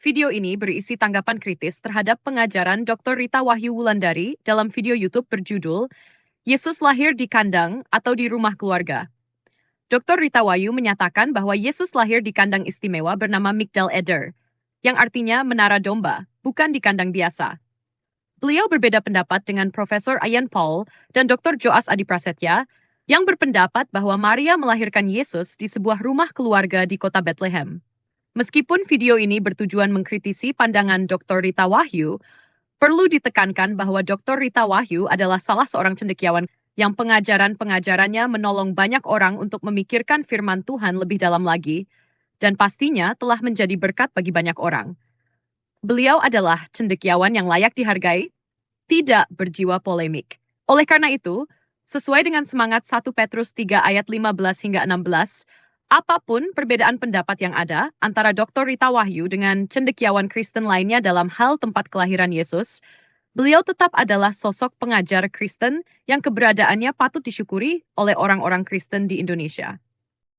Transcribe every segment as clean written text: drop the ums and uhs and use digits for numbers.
Video ini berisi tanggapan kritis terhadap pengajaran Dr. Rita Wahyu Wulandari dalam video YouTube berjudul Yesus lahir di kandang atau di rumah keluarga. Dr. Rita Wahyu menyatakan bahwa Yesus lahir di kandang istimewa bernama Migdal Eder, yang artinya menara domba, bukan di kandang biasa. Beliau berbeda pendapat dengan Profesor Ian Paul dan Dr. Joas Adiprasetya, yang berpendapat bahwa Maria melahirkan Yesus di sebuah rumah keluarga di kota Bethlehem. Meskipun video ini bertujuan mengkritisi pandangan Dr. Rita Wahyu, perlu ditekankan bahwa Dr. Rita Wahyu adalah salah seorang cendekiawan yang pengajaran-pengajarannya menolong banyak orang untuk memikirkan firman Tuhan lebih dalam lagi, dan pastinya telah menjadi berkat bagi banyak orang. Beliau adalah cendekiawan yang layak dihargai, tidak berjiwa polemik. Oleh karena itu, sesuai dengan semangat 1 Petrus 3 ayat 15 hingga 16, apapun perbedaan pendapat yang ada antara Dr. Rita Wahyu dengan cendekiawan Kristen lainnya dalam hal tempat kelahiran Yesus, beliau tetap adalah sosok pengajar Kristen yang keberadaannya patut disyukuri oleh orang-orang Kristen di Indonesia.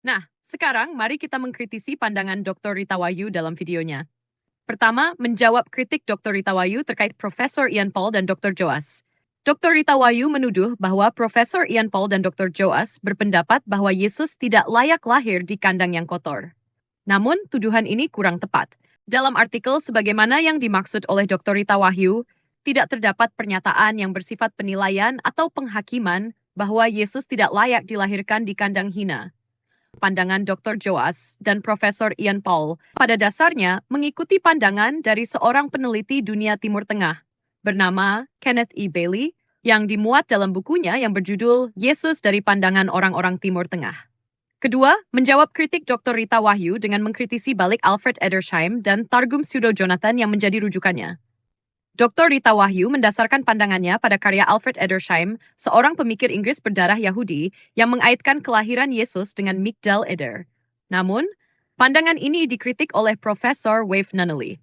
Nah, sekarang mari kita mengkritisi pandangan Dr. Rita Wahyu dalam videonya. Pertama, menjawab kritik Dr. Rita Wahyu terkait Profesor Ian Paul dan Dr. Joas. Dr. Rita Wahyu menuduh bahwa Profesor Ian Paul dan Dr. Joas berpendapat bahwa Yesus tidak layak lahir di kandang yang kotor. Namun, tuduhan ini kurang tepat. Dalam artikel sebagaimana yang dimaksud oleh Dr. Rita Wahyu, tidak terdapat pernyataan yang bersifat penilaian atau penghakiman bahwa Yesus tidak layak dilahirkan di kandang hina. Pandangan Dr. Joas dan Profesor Ian Paul pada dasarnya mengikuti pandangan dari seorang peneliti dunia Timur Tengah bernama Kenneth E. Bailey yang dimuat dalam bukunya yang berjudul Yesus dari Pandangan Orang-orang Timur Tengah. Kedua, menjawab kritik Dr. Rita Wahyu dengan mengkritisi balik Alfred Edersheim dan Targum Pseudo-Jonathan yang menjadi rujukannya. Dr. Rita Wahyu mendasarkan pandangannya pada karya Alfred Edersheim, seorang pemikir Inggris berdarah Yahudi yang mengaitkan kelahiran Yesus dengan Migdal Eder. Namun, pandangan ini dikritik oleh Profesor Wave Nunnally.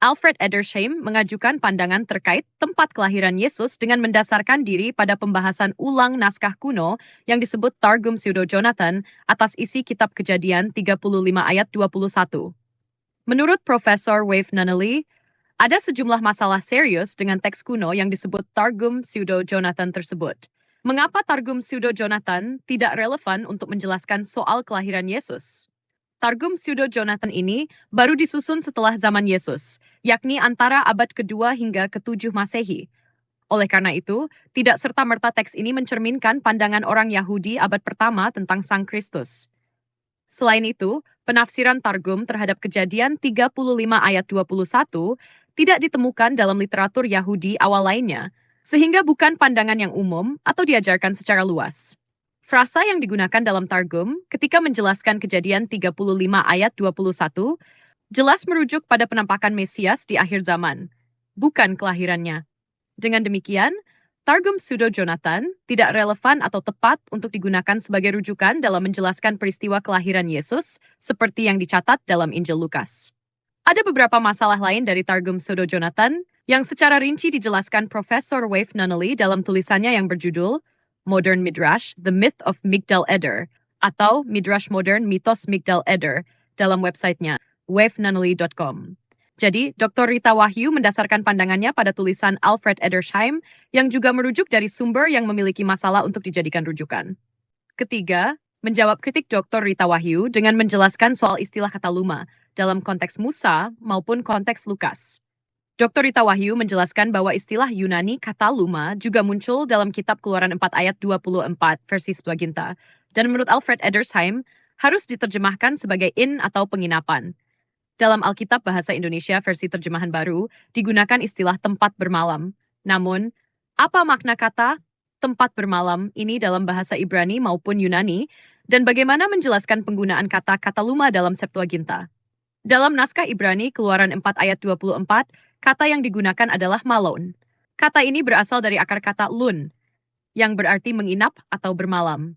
Alfred Edersheim mengajukan pandangan terkait tempat kelahiran Yesus dengan mendasarkan diri pada pembahasan ulang naskah kuno yang disebut Targum Pseudo-Jonathan atas isi kitab Kejadian 35 ayat 21. Menurut Profesor Wave Nunnally, ada sejumlah masalah serius dengan teks kuno yang disebut Targum Pseudo-Jonathan tersebut. Mengapa Targum Pseudo-Jonathan tidak relevan untuk menjelaskan soal kelahiran Yesus? Targum Pseudo-Jonathan ini baru disusun setelah zaman Yesus, yakni antara abad kedua hingga ke-7 Masehi. Oleh karena itu, tidak serta-merta teks ini mencerminkan pandangan orang Yahudi abad pertama tentang Sang Kristus. Selain itu, penafsiran Targum terhadap Kejadian 35 ayat 21 tidak ditemukan dalam literatur Yahudi awal lainnya, sehingga bukan pandangan yang umum atau diajarkan secara luas. Frasa yang digunakan dalam Targum ketika menjelaskan Kejadian 35 ayat 21 jelas merujuk pada penampakan Mesias di akhir zaman, bukan kelahirannya. Dengan demikian, Targum Pseudo-Jonathan tidak relevan atau tepat untuk digunakan sebagai rujukan dalam menjelaskan peristiwa kelahiran Yesus seperti yang dicatat dalam Injil Lukas. Ada beberapa masalah lain dari Targum Pseudo-Jonathan yang secara rinci dijelaskan Profesor Wave Nunnally dalam tulisannya yang berjudul Modern Midrash, The Myth of Migdal Eder, atau Midrash Modern Mitos Migdal Eder dalam websitenya wavenunnally.com. Jadi, Dr. Rita Wahyu mendasarkan pandangannya pada tulisan Alfred Edersheim yang juga merujuk dari sumber yang memiliki masalah untuk dijadikan rujukan. Ketiga, menjawab kritik Dr. Rita Wahyu dengan menjelaskan soal istilah kata luma dalam konteks Musa maupun konteks Lukas. Dr. Rita Wahyu menjelaskan bahwa istilah Yunani kata luma juga muncul dalam kitab Keluaran 4 ayat 24 versi Septuaginta, dan menurut Alfred Edersheim harus diterjemahkan sebagai inn atau penginapan. Dalam Alkitab Bahasa Indonesia versi terjemahan baru, digunakan istilah tempat bermalam. Namun, apa makna kata tempat bermalam ini dalam bahasa Ibrani maupun Yunani, dan bagaimana menjelaskan penggunaan kata luma dalam Septuaginta? Dalam naskah Ibrani Keluaran 4 ayat 24, kata yang digunakan adalah malon. Kata ini berasal dari akar kata lun, yang berarti menginap atau bermalam.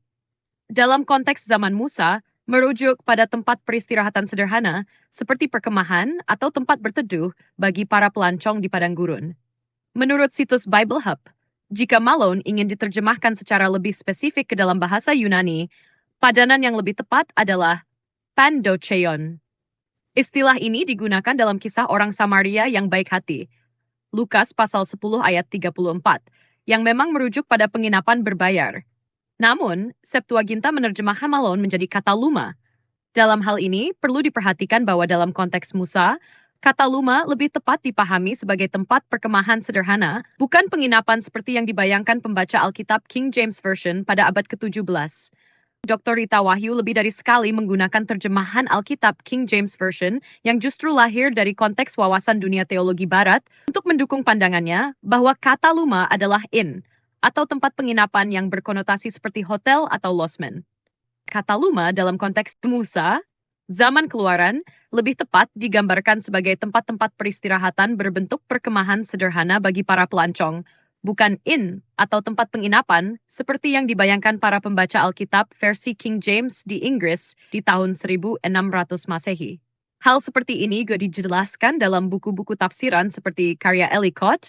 Dalam konteks zaman Musa, merujuk pada tempat peristirahatan sederhana, seperti perkemahan atau tempat berteduh bagi para pelancong di padang gurun. Menurut situs Bible Hub, jika malon ingin diterjemahkan secara lebih spesifik ke dalam bahasa Yunani, padanan yang lebih tepat adalah pandocheion. Istilah ini digunakan dalam kisah orang Samaria yang baik hati, Lukas pasal 10 ayat 34, yang memang merujuk pada penginapan berbayar. Namun, Septuaginta menerjemahkan Malon menjadi kata luma. Dalam hal ini, perlu diperhatikan bahwa dalam konteks Musa, kata luma lebih tepat dipahami sebagai tempat perkemahan sederhana, bukan penginapan seperti yang dibayangkan pembaca Alkitab King James Version pada abad ke-17. Dr. Rita Wahyu lebih dari sekali menggunakan terjemahan Alkitab King James Version yang justru lahir dari konteks wawasan dunia teologi barat untuk mendukung pandangannya bahwa kata luma adalah inn atau tempat penginapan yang berkonotasi seperti hotel atau losmen. Kata luma dalam konteks Musa, zaman keluaran, lebih tepat digambarkan sebagai tempat-tempat peristirahatan berbentuk perkemahan sederhana bagi para pelancong, bukan inn atau tempat penginapan seperti yang dibayangkan para pembaca Alkitab versi King James di Inggris di tahun 1600 Masehi. Hal seperti ini juga dijelaskan dalam buku-buku tafsiran seperti karya Ellicott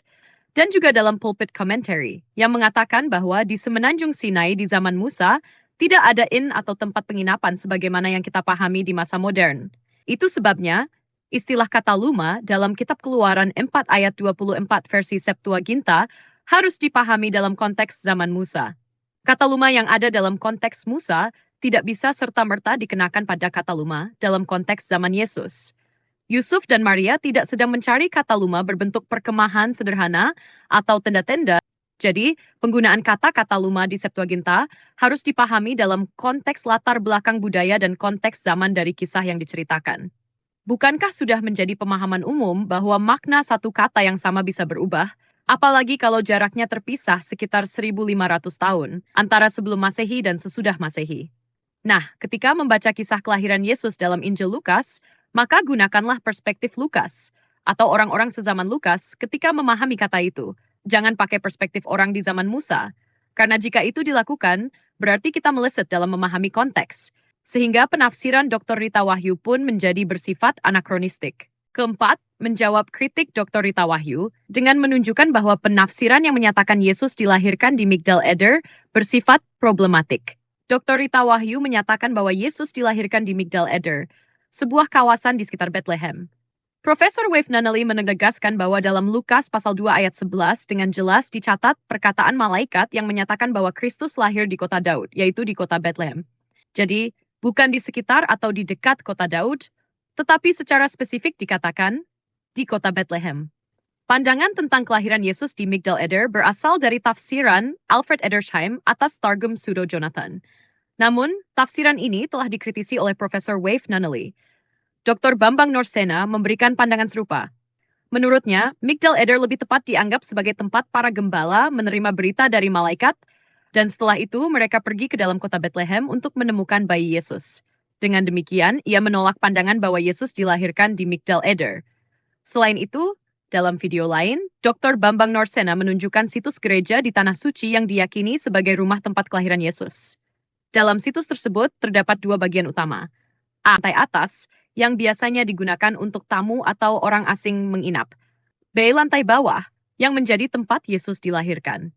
dan juga dalam Pulpit Commentary yang mengatakan bahwa di Semenanjung Sinai di zaman Musa tidak ada inn atau tempat penginapan sebagaimana yang kita pahami di masa modern. Itu sebabnya istilah kata luma dalam kitab Keluaran 4 ayat 24 versi Septuaginta harus dipahami dalam konteks zaman Musa. Kata luma yang ada dalam konteks Musa tidak bisa serta-merta dikenakan pada kata luma dalam konteks zaman Yesus. Yusuf dan Maria tidak sedang mencari kata luma berbentuk perkemahan sederhana atau tenda-tenda. Jadi, penggunaan kata-kata luma di Septuaginta harus dipahami dalam konteks latar belakang budaya dan konteks zaman dari kisah yang diceritakan. Bukankah sudah menjadi pemahaman umum bahwa makna satu kata yang sama bisa berubah? Apalagi kalau jaraknya terpisah sekitar 1.500 tahun antara sebelum Masehi dan sesudah Masehi. Nah, ketika membaca kisah kelahiran Yesus dalam Injil Lukas, maka gunakanlah perspektif Lukas atau orang-orang sezaman Lukas ketika memahami kata itu. Jangan pakai perspektif orang di zaman Musa, karena jika itu dilakukan, berarti kita meleset dalam memahami konteks, sehingga penafsiran Dr. Rita Wahyu pun menjadi bersifat anakronistik. Keempat, menjawab kritik Dr. Rita Wahyu dengan menunjukkan bahwa penafsiran yang menyatakan Yesus dilahirkan di Migdal Eder bersifat problematik. Dr. Rita Wahyu menyatakan bahwa Yesus dilahirkan di Migdal Eder, sebuah kawasan di sekitar Bethlehem. Profesor Wave Nunnally menegaskan bahwa dalam Lukas pasal 2 ayat 11 dengan jelas dicatat perkataan malaikat yang menyatakan bahwa Kristus lahir di kota Daud, yaitu di kota Bethlehem. Jadi, bukan di sekitar atau di dekat kota Daud, tetapi secara spesifik dikatakan di kota Bethlehem. Pandangan tentang kelahiran Yesus di Migdal Eder berasal dari tafsiran Alfred Edersheim atas Targum Pseudo-Jonathan. Namun, tafsiran ini telah dikritisi oleh Profesor Wave Nunnally. Dr. Bambang Norsena memberikan pandangan serupa. Menurutnya, Migdal Eder lebih tepat dianggap sebagai tempat para gembala menerima berita dari malaikat, dan setelah itu mereka pergi ke dalam kota Bethlehem untuk menemukan bayi Yesus. Dengan demikian, ia menolak pandangan bahwa Yesus dilahirkan di Migdal Eder. Selain itu, dalam video lain, Dr. Bambang Norsena menunjukkan situs gereja di Tanah Suci yang diyakini sebagai rumah tempat kelahiran Yesus. Dalam situs tersebut terdapat dua bagian utama. Lantai atas, yang biasanya digunakan untuk tamu atau orang asing menginap. B. Lantai bawah, yang menjadi tempat Yesus dilahirkan.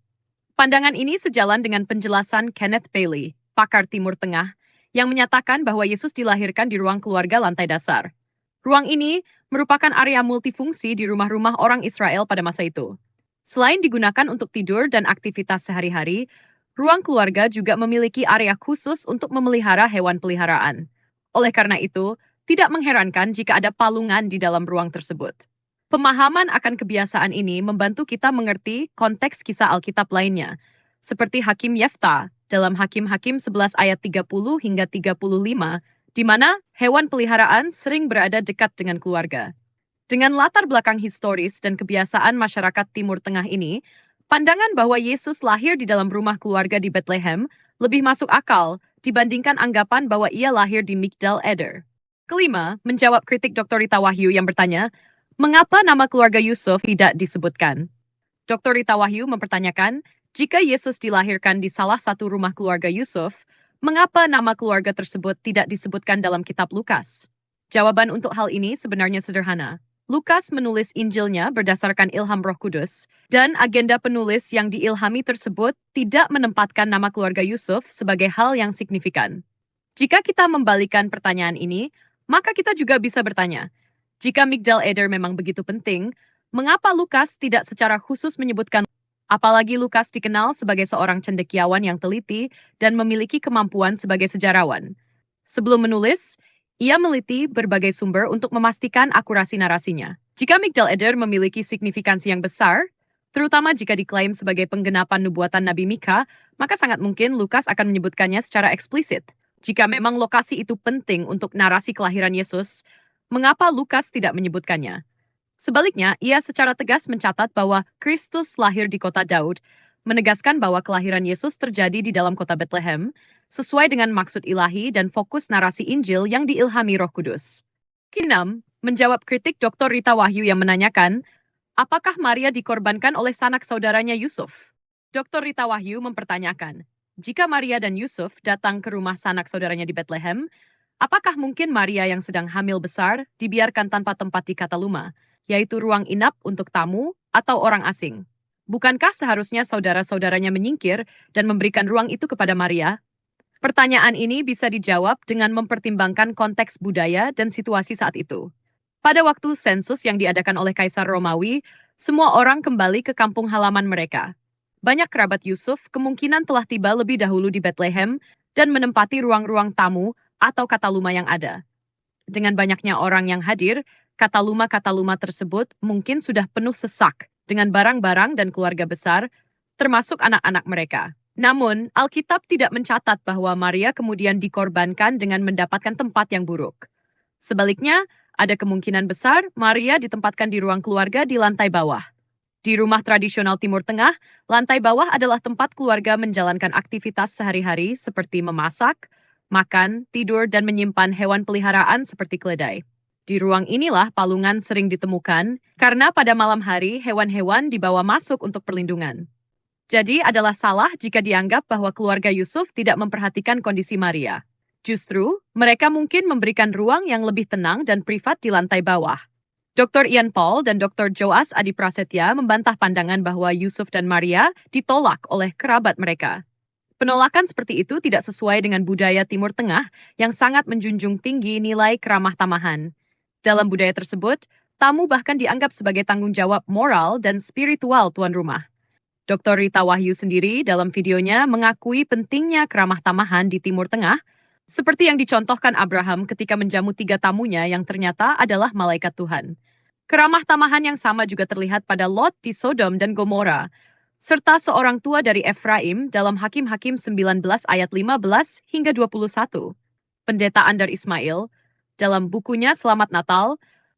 Pandangan ini sejalan dengan penjelasan Kenneth Bailey, pakar Timur Tengah, yang menyatakan bahwa Yesus dilahirkan di ruang keluarga lantai dasar. Ruang ini merupakan area multifungsi di rumah-rumah orang Israel pada masa itu. Selain digunakan untuk tidur dan aktivitas sehari-hari, ruang keluarga juga memiliki area khusus untuk memelihara hewan peliharaan. Oleh karena itu, tidak mengherankan jika ada palungan di dalam ruang tersebut. Pemahaman akan kebiasaan ini membantu kita mengerti konteks kisah Alkitab lainnya, seperti Hakim Yefta dalam Hakim-Hakim 11 ayat 30 hingga 35, di mana hewan peliharaan sering berada dekat dengan keluarga. Dengan latar belakang historis dan kebiasaan masyarakat Timur Tengah ini, pandangan bahwa Yesus lahir di dalam rumah keluarga di Bethlehem lebih masuk akal dibandingkan anggapan bahwa ia lahir di Migdal Eder. Kelima, menjawab kritik Dr. Rita Wahyu yang bertanya, mengapa nama keluarga Yusuf tidak disebutkan? Dr. Rita Wahyu mempertanyakan, jika Yesus dilahirkan di salah satu rumah keluarga Yusuf, mengapa nama keluarga tersebut tidak disebutkan dalam kitab Lukas? Jawaban untuk hal ini sebenarnya sederhana. Lukas menulis Injilnya berdasarkan ilham Roh Kudus, dan agenda penulis yang diilhami tersebut tidak menempatkan nama keluarga Yusuf sebagai hal yang signifikan. Jika kita membalikan pertanyaan ini, Maka kita juga bisa bertanya, jika Migdal Eder memang begitu penting, mengapa Lukas tidak secara khusus menyebutkan, apalagi Lukas dikenal sebagai seorang cendekiawan yang teliti dan memiliki kemampuan sebagai sejarawan. Sebelum menulis, ia meliti berbagai sumber untuk memastikan akurasi narasinya. Jika Migdal Eder memiliki signifikansi yang besar, terutama jika diklaim sebagai penggenapan nubuatan Nabi Mika, maka sangat mungkin Lukas akan menyebutkannya secara eksplisit. Jika memang lokasi itu penting untuk narasi kelahiran Yesus, mengapa Lukas tidak menyebutkannya? Sebaliknya, ia secara tegas mencatat bahwa Kristus lahir di kota Daud, menegaskan bahwa kelahiran Yesus terjadi di dalam kota Bethlehem, sesuai dengan maksud ilahi dan fokus narasi Injil yang diilhami Roh Kudus. Keenam, menjawab kritik Dr. Rita Wahyu yang menanyakan, apakah Maria dikorbankan oleh sanak saudaranya Yusuf? Dr. Rita Wahyu mempertanyakan, jika Maria dan Yusuf datang ke rumah sanak saudaranya di Bethlehem, apakah mungkin Maria yang sedang hamil besar dibiarkan tanpa tempat di Kataluma, yaitu ruang inap untuk tamu atau orang asing? Bukankah seharusnya saudara-saudaranya menyingkir dan memberikan ruang itu kepada Maria? Pertanyaan ini bisa dijawab dengan mempertimbangkan konteks budaya dan situasi saat itu. Pada waktu sensus yang diadakan oleh Kaisar Romawi, semua orang kembali ke kampung halaman mereka. Banyak kerabat Yusuf kemungkinan telah tiba lebih dahulu di Bethlehem dan menempati ruang-ruang tamu atau kataluma yang ada. Dengan banyaknya orang yang hadir, kataluma-kataluma tersebut mungkin sudah penuh sesak dengan barang-barang dan keluarga besar, termasuk anak-anak mereka. Namun, Alkitab tidak mencatat bahwa Maria kemudian dikorbankan dengan mendapatkan tempat yang buruk. Sebaliknya, ada kemungkinan besar Maria ditempatkan di ruang keluarga di lantai bawah. Di rumah tradisional Timur Tengah, lantai bawah adalah tempat keluarga menjalankan aktivitas sehari-hari seperti memasak, makan, tidur, dan menyimpan hewan peliharaan seperti keledai. Di ruang inilah palungan sering ditemukan, karena pada malam hari hewan-hewan dibawa masuk untuk perlindungan. Jadi adalah salah jika dianggap bahwa keluarga Yusuf tidak memperhatikan kondisi Maria. Justru, mereka mungkin memberikan ruang yang lebih tenang dan privat di lantai bawah. Dr. Ian Paul dan Dr. Joas Adi Prasetya membantah pandangan bahwa Yusuf dan Maria ditolak oleh kerabat mereka. Penolakan seperti itu tidak sesuai dengan budaya Timur Tengah yang sangat menjunjung tinggi nilai keramah tamahan. Dalam budaya tersebut, tamu bahkan dianggap sebagai tanggung jawab moral dan spiritual tuan rumah. Dr. Rita Wahyu sendiri dalam videonya mengakui pentingnya keramah tamahan di Timur Tengah, seperti yang dicontohkan Abraham ketika menjamu 3 tamunya yang ternyata adalah malaikat Tuhan. Keramah tamahan yang sama juga terlihat pada Lot di Sodom dan Gomora, serta seorang tua dari Efraim dalam Hakim-Hakim 19 ayat 15 hingga 21. Pendeta Andar Ismail, dalam bukunya Selamat Natal,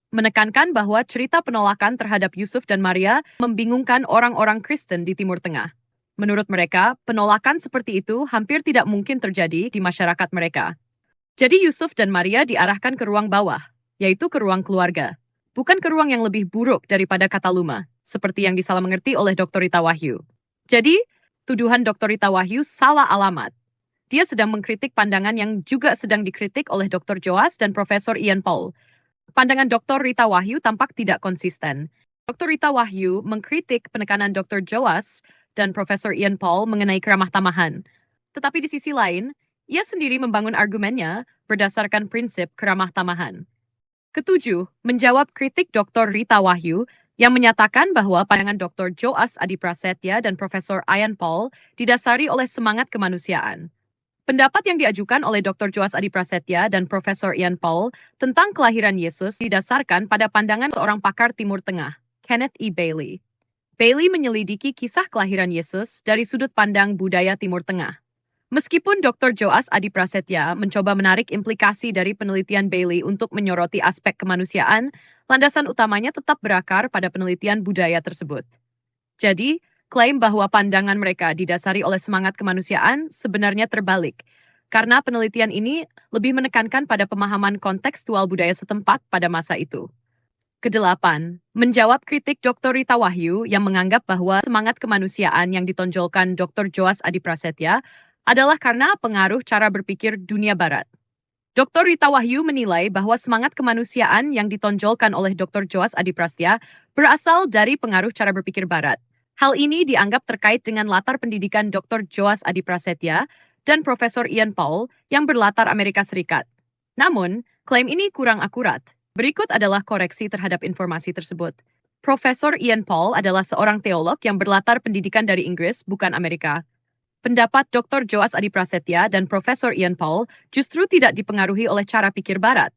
menekankan bahwa cerita penolakan terhadap Yusuf dan Maria membingungkan orang-orang Kristen di Timur Tengah. Menurut mereka, penolakan seperti itu hampir tidak mungkin terjadi di masyarakat mereka. Jadi Yusuf dan Maria diarahkan ke ruang bawah, yaitu ke ruang keluarga, bukan ke ruang yang lebih buruk daripada kataluma, seperti yang disalah mengerti oleh Dr. Rita Wahyu. Jadi, tuduhan Dr. Rita Wahyu salah alamat. Dia sedang mengkritik pandangan yang juga sedang dikritik oleh Dr. Joas dan Profesor Ian Paul. Pandangan Dr. Rita Wahyu tampak tidak konsisten. Dr. Rita Wahyu mengkritik penekanan Dr. Joas dan Profesor Ian Paul mengenai keramah tamahan. Tetapi di sisi lain, ia sendiri membangun argumennya berdasarkan prinsip keramah tamahan. Ketujuh, menjawab kritik Dr. Rita Wahyu yang menyatakan bahwa pandangan Dr. Joas Adi Prasetya dan Profesor Ian Paul didasari oleh semangat kemanusiaan. Pendapat yang diajukan oleh Dr. Joas Adi Prasetya dan Profesor Ian Paul tentang kelahiran Yesus didasarkan pada pandangan seorang pakar Timur Tengah, Kenneth E. Bailey. Bailey menyelidiki kisah kelahiran Yesus dari sudut pandang budaya Timur Tengah. Meskipun Dr. Joas Adi Prasetya mencoba menarik implikasi dari penelitian Bailey untuk menyoroti aspek kemanusiaan, landasan utamanya tetap berakar pada penelitian budaya tersebut. Jadi, klaim bahwa pandangan mereka didasari oleh semangat kemanusiaan sebenarnya terbalik, karena penelitian ini lebih menekankan pada pemahaman kontekstual budaya setempat pada masa itu. Kedelapan, menjawab kritik Dr. Rita Wahyu yang menganggap bahwa semangat kemanusiaan yang ditonjolkan Dr. Joas Adi Prasetya adalah karena pengaruh cara berpikir dunia barat. Dr. Rita Wahyu menilai bahwa semangat kemanusiaan yang ditonjolkan oleh Dr. Joas Adi Prasetya berasal dari pengaruh cara berpikir barat. Hal ini dianggap terkait dengan latar pendidikan Dr. Joas Adi Prasetya dan Profesor Ian Paul yang berlatar Amerika Serikat. Namun, klaim ini kurang akurat. Berikut adalah koreksi terhadap informasi tersebut. Profesor Ian Paul adalah seorang teolog yang berlatar pendidikan dari Inggris, bukan Amerika. Pendapat Dr. Joas Adi Prasetya dan Profesor Ian Paul justru tidak dipengaruhi oleh cara pikir Barat.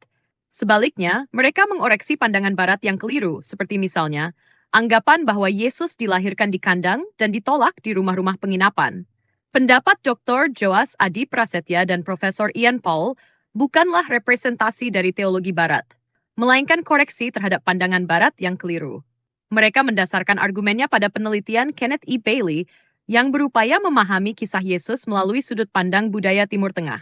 Sebaliknya, mereka mengoreksi pandangan Barat yang keliru, seperti misalnya, anggapan bahwa Yesus dilahirkan di kandang dan ditolak di rumah-rumah penginapan. Pendapat Dr. Joas Adi Prasetya dan Profesor Ian Paul bukanlah representasi dari teologi Barat, melainkan koreksi terhadap pandangan Barat yang keliru. Mereka mendasarkan argumennya pada penelitian Kenneth E. Bailey yang berupaya memahami kisah Yesus melalui sudut pandang budaya Timur Tengah.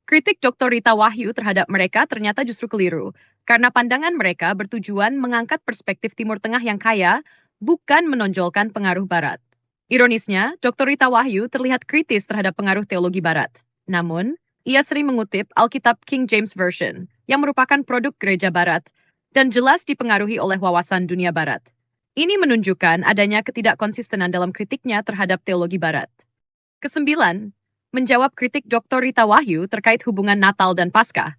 Kritik Dr. Rita Wahyu terhadap mereka ternyata justru keliru, karena pandangan mereka bertujuan mengangkat perspektif Timur Tengah yang kaya, bukan menonjolkan pengaruh Barat. Ironisnya, Dr. Rita Wahyu terlihat kritis terhadap pengaruh teologi Barat. Namun, ia sering mengutip Alkitab King James Version, yang merupakan produk gereja Barat, dan jelas dipengaruhi oleh wawasan dunia Barat. Ini menunjukkan adanya ketidakkonsistenan dalam kritiknya terhadap teologi Barat. Kesembilan, menjawab kritik Dr. Rita Wahyu terkait hubungan Natal dan Paskah.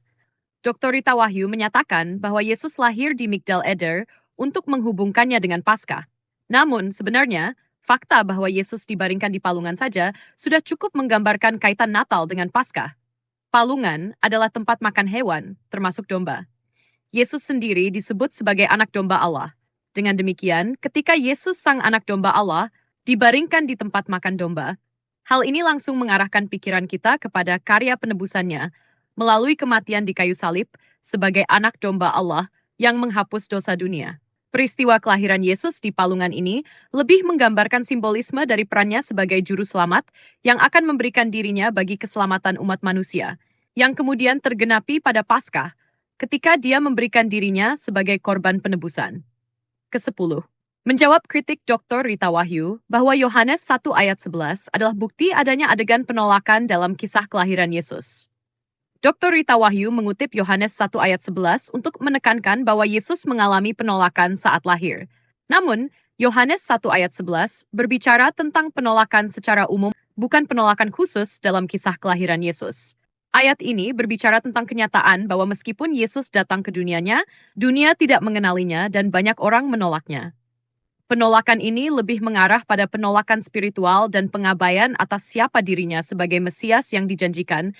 Dr. Rita Wahyu menyatakan bahwa Yesus lahir di Migdal Eder untuk menghubungkannya dengan Paskah. Namun, sebenarnya, fakta bahwa Yesus dibaringkan di palungan saja sudah cukup menggambarkan kaitan Natal dengan Paskah. Palungan adalah tempat makan hewan, termasuk domba. Yesus sendiri disebut sebagai anak domba Allah. Dengan demikian, ketika Yesus sang anak domba Allah dibaringkan di tempat makan domba, hal ini langsung mengarahkan pikiran kita kepada karya penebusannya melalui kematian di kayu salib sebagai anak domba Allah yang menghapus dosa dunia. Peristiwa kelahiran Yesus di palungan ini lebih menggambarkan simbolisme dari perannya sebagai juru selamat yang akan memberikan dirinya bagi keselamatan umat manusia, yang kemudian tergenapi pada Paskah ketika dia memberikan dirinya sebagai korban penebusan. Ke-10. Menjawab kritik Dr. Rita Wahyu bahwa Yohanes 1 ayat 11 adalah bukti adanya adegan penolakan dalam kisah kelahiran Yesus. Dr. Rita Wahyu mengutip Yohanes 1 ayat 11 untuk menekankan bahwa Yesus mengalami penolakan saat lahir. Namun, Yohanes 1 ayat 11 berbicara tentang penolakan secara umum, bukan penolakan khusus dalam kisah kelahiran Yesus. Ayat ini berbicara tentang kenyataan bahwa meskipun Yesus datang ke dunianya, dunia tidak mengenalinya dan banyak orang menolaknya. Penolakan ini lebih mengarah pada penolakan spiritual dan pengabaian atas siapa dirinya sebagai Mesias yang dijanjikan.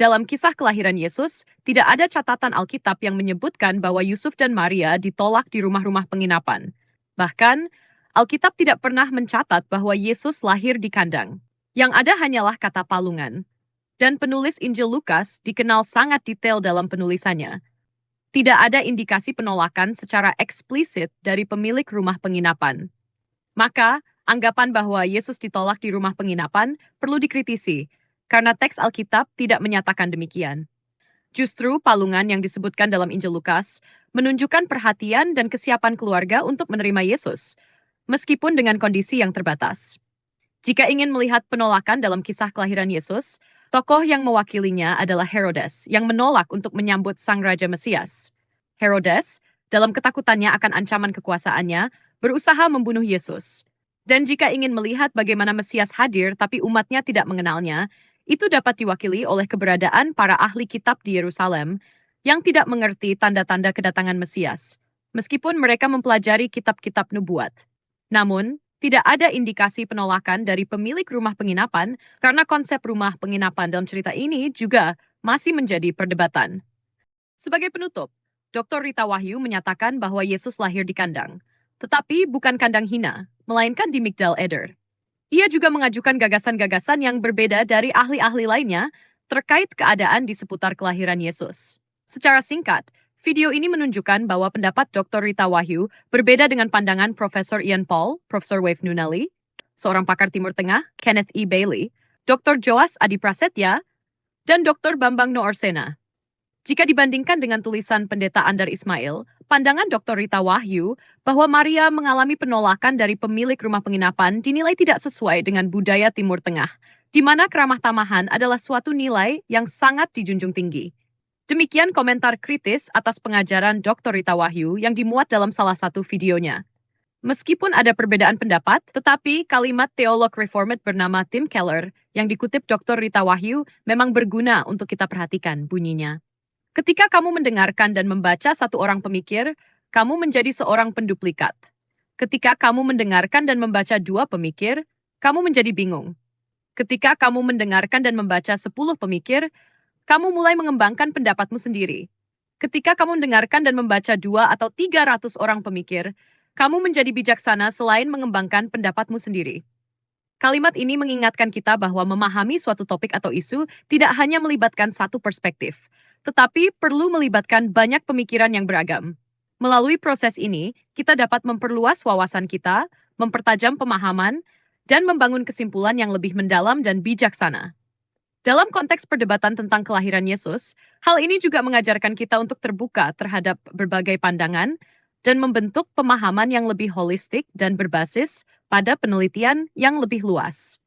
Dalam kisah kelahiran Yesus, tidak ada catatan Alkitab yang menyebutkan bahwa Yusuf dan Maria ditolak di rumah-rumah penginapan. Bahkan, Alkitab tidak pernah mencatat bahwa Yesus lahir di kandang. Yang ada hanyalah kata palungan. Dan penulis Injil Lukas dikenal sangat detail dalam penulisannya. Tidak ada indikasi penolakan secara eksplisit dari pemilik rumah penginapan. Maka, anggapan bahwa Yesus ditolak di rumah penginapan perlu dikritisi, karena teks Alkitab tidak menyatakan demikian. Justru palungan yang disebutkan dalam Injil Lukas menunjukkan perhatian dan kesiapan keluarga untuk menerima Yesus, meskipun dengan kondisi yang terbatas. Jika ingin melihat penolakan dalam kisah kelahiran Yesus, tokoh yang mewakilinya adalah Herodes, yang menolak untuk menyambut Sang Raja Mesias. Herodes, dalam ketakutannya akan ancaman kekuasaannya, berusaha membunuh Yesus. Dan jika ingin melihat bagaimana Mesias hadir tapi umatnya tidak mengenalnya, itu dapat diwakili oleh keberadaan para ahli kitab di Yerusalem yang tidak mengerti tanda-tanda kedatangan Mesias, meskipun mereka mempelajari kitab-kitab nubuat. Namun, tidak ada indikasi penolakan dari pemilik rumah penginapan karena konsep rumah penginapan dalam cerita ini juga masih menjadi perdebatan. Sebagai penutup, Dr. Rita Wahyu menyatakan bahwa Yesus lahir di kandang, tetapi bukan kandang hina, melainkan di Migdal Eder. Ia juga mengajukan gagasan-gagasan yang berbeda dari ahli-ahli lainnya terkait keadaan di seputar kelahiran Yesus. Secara singkat, video ini menunjukkan bahwa pendapat Dr. Rita Wahyu berbeda dengan pandangan Profesor Ian Paul, Profesor Wave Nunali, seorang pakar Timur Tengah, Kenneth E. Bailey, Dr. Joas Adi Prasetya, dan Dr. Bambang Noorsena. Jika dibandingkan dengan tulisan Pendeta Andar Ismail, pandangan Dr. Rita Wahyu bahwa Maria mengalami penolakan dari pemilik rumah penginapan dinilai tidak sesuai dengan budaya Timur Tengah, di mana keramah tamahan adalah suatu nilai yang sangat dijunjung tinggi. Demikian komentar kritis atas pengajaran Dr. Rita Wahyu yang dimuat dalam salah satu videonya. Meskipun ada perbedaan pendapat, tetapi kalimat teolog reformed bernama Tim Keller yang dikutip Dr. Rita Wahyu memang berguna untuk kita perhatikan bunyinya. Ketika kamu mendengarkan dan membaca satu orang pemikir, kamu menjadi seorang penduplikat. Ketika kamu mendengarkan dan membaca dua pemikir, kamu menjadi bingung. Ketika kamu mendengarkan dan membaca 10 pemikir, kamu mulai mengembangkan pendapatmu sendiri. Ketika kamu mendengarkan dan membaca 2 atau 300 orang pemikir, kamu menjadi bijaksana selain mengembangkan pendapatmu sendiri. Kalimat ini mengingatkan kita bahwa memahami suatu topik atau isu tidak hanya melibatkan satu perspektif, tetapi perlu melibatkan banyak pemikiran yang beragam. Melalui proses ini, kita dapat memperluas wawasan kita, mempertajam pemahaman, dan membangun kesimpulan yang lebih mendalam dan bijaksana. Dalam konteks perdebatan tentang kelahiran Yesus, hal ini juga mengajarkan kita untuk terbuka terhadap berbagai pandangan dan membentuk pemahaman yang lebih holistik dan berbasis pada penelitian yang lebih luas.